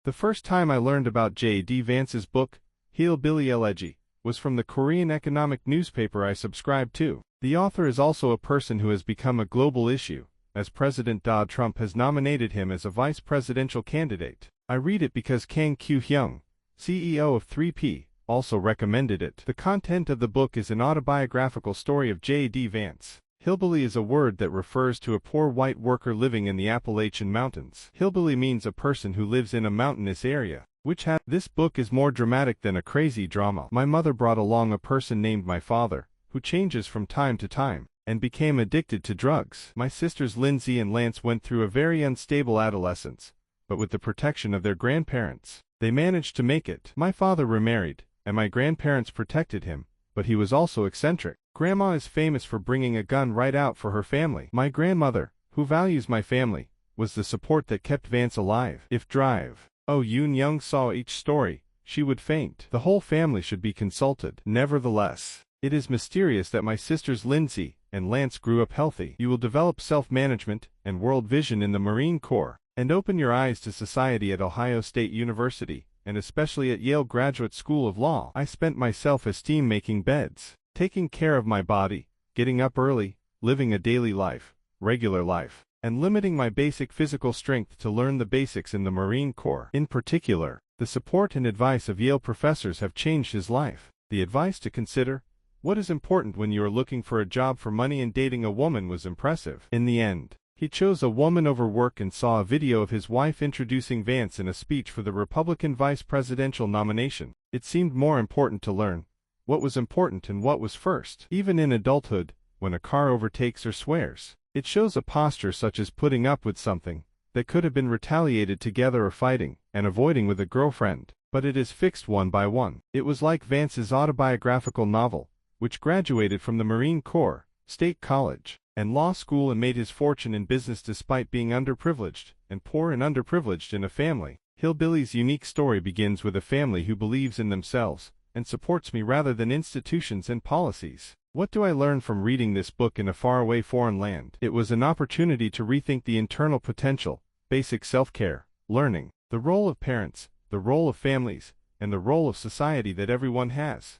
The first time I learned about J.D Vance's book, *Hillbilly Elegy*, was from the Korean economic newspaper I subscribed to. The author is also a person who has become a global issue, as President Donald Trump has nominated him as a vice presidential candidate. I read it because Kang Kyu-hyung, CEO of 3P, also recommended it. The content of the book is an autobiographical story of J.D Vance. Hillbilly is a word that refers to a poor white worker living in the Appalachian Mountains. Hillbilly means a person who lives in a mountainous area, This book is more dramatic than a crazy drama. My mother brought along a person named my father, who changes from time to time, and became addicted to drugs. My sisters Lindsay and Lance went through a very unstable adolescence, but with the protection of their grandparents, they managed to make it. My father remarried, and my grandparents protected him, but he was also eccentric. Grandma is famous for bringing a gun right out for her family. My grandmother, who values my family, was the support that kept Vance alive. If Drive Oh Yoon Young saw each story, she would faint. The whole family should be consulted. Nevertheless, it is mysterious that my sisters Lindsay and Lance grew up healthy. You will develop self-management and world vision in the Marine Corps, and open your eyes to society at Ohio State University, and especially at Yale Graduate School of Law. I spent my self-esteem making beds, taking care of my body, getting up early, living a daily life, regular life, and limiting my basic physical strength to learn the basics in the Marine Corps. In particular, the support and advice of Yale professors have changed his life. The advice to consider what is important when you are looking for a job for money and dating a woman was impressive. In the end, he chose a woman over work and saw a video of his wife introducing Vance in a speech for the Republican vice presidential nomination. It seemed more important to learn what was important and what was first. Even in adulthood, when a car overtakes or swears, it shows a posture such as putting up with something that could have been retaliated together or fighting and avoiding with a girlfriend, but it is fixed one by one. It was like Vance's autobiographical novel, which graduated from the Marine Corps, State College, and law school and made his fortune in business despite being underprivileged, and poor and underprivileged in a family. Hillbilly's unique story begins with a family who believes in themselves and supports me rather than institutions and policies. What do I learn from reading this book in a faraway foreign land? It was an opportunity to rethink the internal potential, basic self-care, learning, the role of parents, the role of families, and the role of society that everyone has.